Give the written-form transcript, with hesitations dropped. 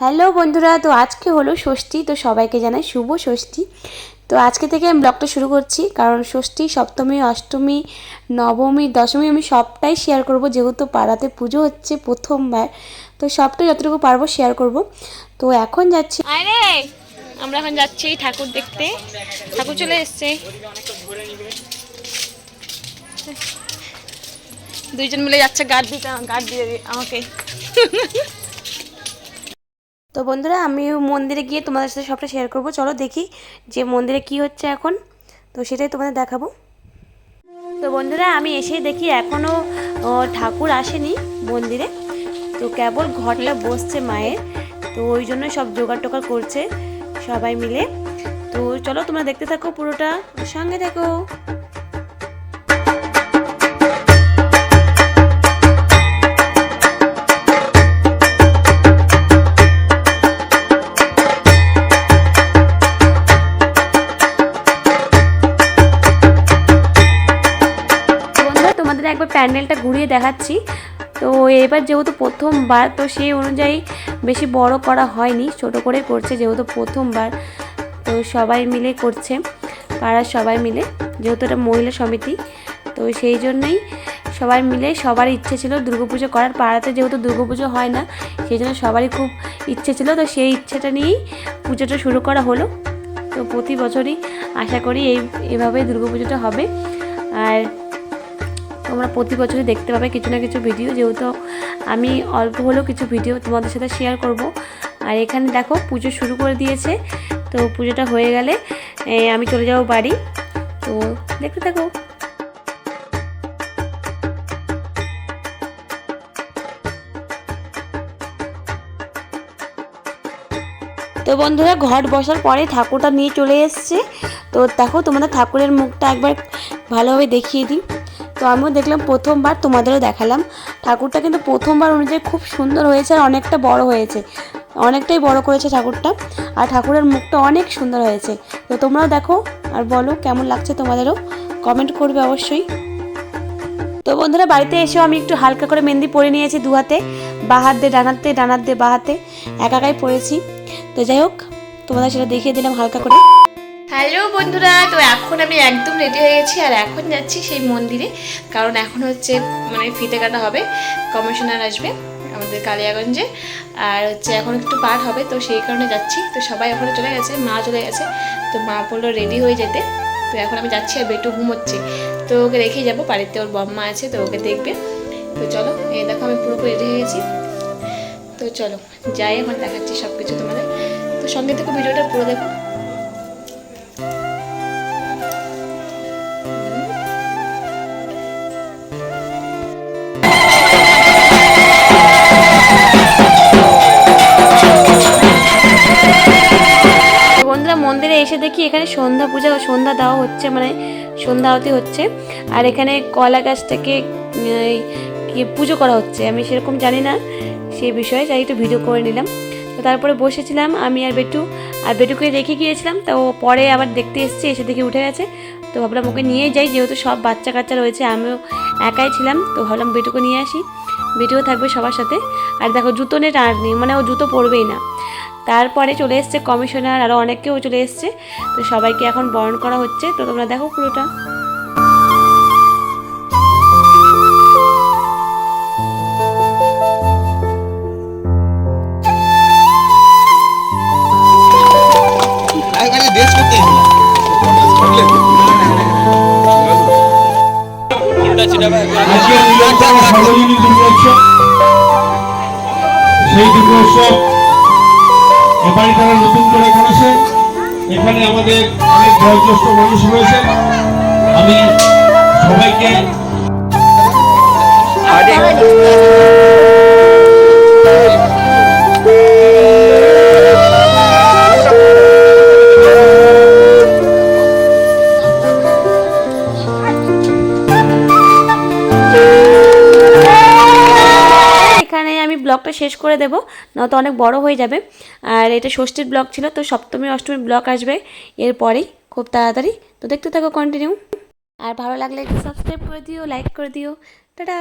Hello বন্ধুরা, তো আজকে হলো ষষ্ঠী। তো সবাইকে জানাই শুভ ষষ্ঠী। তো আজকে থেকে আমি ব্লগটা শুরু করছি, কারণ ষষ্ঠী, সপ্তমী, অষ্টমী, নবমী, দশমী আমি সবটাই শেয়ার করব, যেহেতু পাড়াতে পুজো হচ্ছে প্রথমবার। তো সবটাই যতটুকু পারবো শেয়ার করব। তো এখন যাচ্ছি, আরে আমরা এখন যাচ্ছি ঠাকুর দেখতে। ঠাকুর চলে এসছে, দুইজন মিলে যাচ্ছে। গার্ড দিয়ে আমাকে। তো বন্ধুরা, আমি মন্দিরে গিয়ে তোমাদের সাথে সবটা শেয়ার করব। চলো দেখি যে মন্দিরে কি হচ্ছে এখন, তো সেটাই তোমাদের দেখাবো। তো বন্ধুরা, আমি এসে দেখি এখনও ঠাকুর আসেনি মন্দিরে। তো কেবল ঘরটা বসছে মায়ের, তো ওই জন্য সব জোগাড় টোগাড় করছে সবাই মিলে। তো চলো তোমরা দেখতে থাকো, পুরোটা সঙ্গে থাকো। তোমাদের একবার প্যান্ডেলটা ঘুরিয়ে দেখাচ্ছি। তো এবার যেহেতু প্রথমবার, তো সেই অনুযায়ী বেশি বড় করা হয়নি, ছোট করে করছে যেহেতু প্রথমবার। তো সবাই মিলে করছে, পাড়ার সবাই মিলে, যেহেতু এটা মহিলা সমিতি। তো সেই জন্যই সবাই মিলে, সবার ইচ্ছে ছিল দুর্গাপুজো করার। পাড়াতে যেহেতু দুর্গাপুজো হয় না, সেই জন্য সবারই খুব ইচ্ছে ছিল। তো সেই ইচ্ছেটা নিয়েই পুজোটা শুরু করা হলো। তো প্রতি বছরই আশা করি এইভাবেই দুর্গাপুজোটা হবে। আর তোমরা প্রতি বছরই দেখতে পাবে কিছু না কিছু ভিডিও, যেহেতু আমি অল্প হলেও কিছু ভিডিও তোমাদের সাথে শেয়ার করব। আর এখানে দেখো পুজো শুরু করে দিয়েছে। তো পুজোটা হয়ে গেলে আমি চলে যাব বাড়ি। তো দেখতে থাকো। তো বন্ধুরা, ঘট বসার পরে ঠাকুরটা নিয়ে চলে এসছে। তো দেখো, তোমাদের ঠাকুরের মুখটা একবার ভালোভাবে দেখিয়ে দিই। তো আমিও দেখলাম প্রথমবার, তোমাদেরও দেখালাম। ঠাকুরটা কিন্তু প্রথমবার অনুযায়ী খুব সুন্দর হয়েছে, আর অনেকটা বড় হয়েছে, অনেকটাই বড় করেছে ঠাকুরটা। আর ঠাকুরের মুখটা অনেক সুন্দর হয়েছে। তো তোমরাও দেখো আর বলো কেমন লাগছে, তোমাদেরও কমেন্ট করবে অবশ্যই। তো বন্ধুরা, বাড়িতে এসেও আমি একটু হালকা করে মেহেন্দি পরে নিয়েছি দু হাতে, বাঁ হাত দিয়ে ডান হাতে, ডান হাত দিয়ে বাঁ হাতে, একাই পরেছি। তো যাই হোক, তোমাদের সেটা দেখিয়ে দিলাম হালকা করে। হ্যালো বন্ধুরা, তো এখন আমি একদম রেডি হয়ে গেছি, আর এখন যাচ্ছি সেই মন্দিরে। কারণ এখন হচ্ছে ফিতে কাটা হবে, কমিশনার আসবে আমাদের কালিয়াগঞ্জে, আর হচ্ছে এখন একটু পার হবে, তো সেই কারণে যাচ্ছি। তো সবাই ওখানে চলে গেছে, মা চলে গেছে। তো মা বললো রেডি হয়ে যেতে। তো এখন আমি যাচ্ছি, আর বেটু ঘুমোচ্ছে। তো ওকে রেখেই যাবো, বাড়িতে ওর বম্মা আছে, তো ওকে দেখবে। তো চলো, এই দেখো আমি পুরোপুরি রেডি হয়ে গেছি। তো চলো যাই, এখন দেখাচ্ছি সব কিছু তোমাদের। তো সঙ্গে থেকে ভিডিওটা পুরো দেখো। মন্দিরে এসে দেখি এখানে সন্ধ্যা পূজা, সন্ধ্যা দেওয়া হচ্ছে, সন্ধ্যা আরতি হচ্ছে। আর এখানে কলা গাছ থেকে কি পুজো করা হচ্ছে, আমি সেরকম জানি না সেই বিষয়ে, যাই একটু ভিডিও করে নিলাম। তো তারপরে বসেছিলাম আমি আর বেটু, আর বেটুকে রেখে গিয়েছিলাম। তো পরে আবার দেখতে এসেছি, এসে দেখে উঠে গেছে। তো ভাবলাম ওকে নিয়েই যাই, যেহেতু সব বাচ্চা কাচ্চা রয়েছে, আমিও একাই ছিলাম। তো ভাবলাম বেটুকে নিয়ে আসি, বেটুও থাকবে সবার সাথে। আর দেখো জুতো নেই, টান নেই, ও জুতো পরবেই না। তারপরে চলে এসছে কমিশনার, আরও অনেকেও চলে এসছে। তো সবাইকে এখন বরণ করা হচ্ছে। তো তোমরা দেখো পুরোটা। সেই দুর্গোৎসব এবারে তারা নতুন করে করেছে। এখানে আমাদের অনেক বয়োজ্যেষ্ঠ মানুষ রয়েছে। আমি সবাইকে ব্লগটা শেষ করে দেবো, নয়তো অনেক বড় হয়ে যাবে। আর এটা ষষ্ঠীর ব্লগ ছিল, তো সপ্তমী অষ্টমীর ব্লগ আসবে এরপরেই খুব তাড়াতাড়ি। তো দেখতে থাকো কন্টিনিউ। আর ভালো লাগলে একটু সাবস্ক্রাইব করে দিও, লাইক করে দিও। টাটা।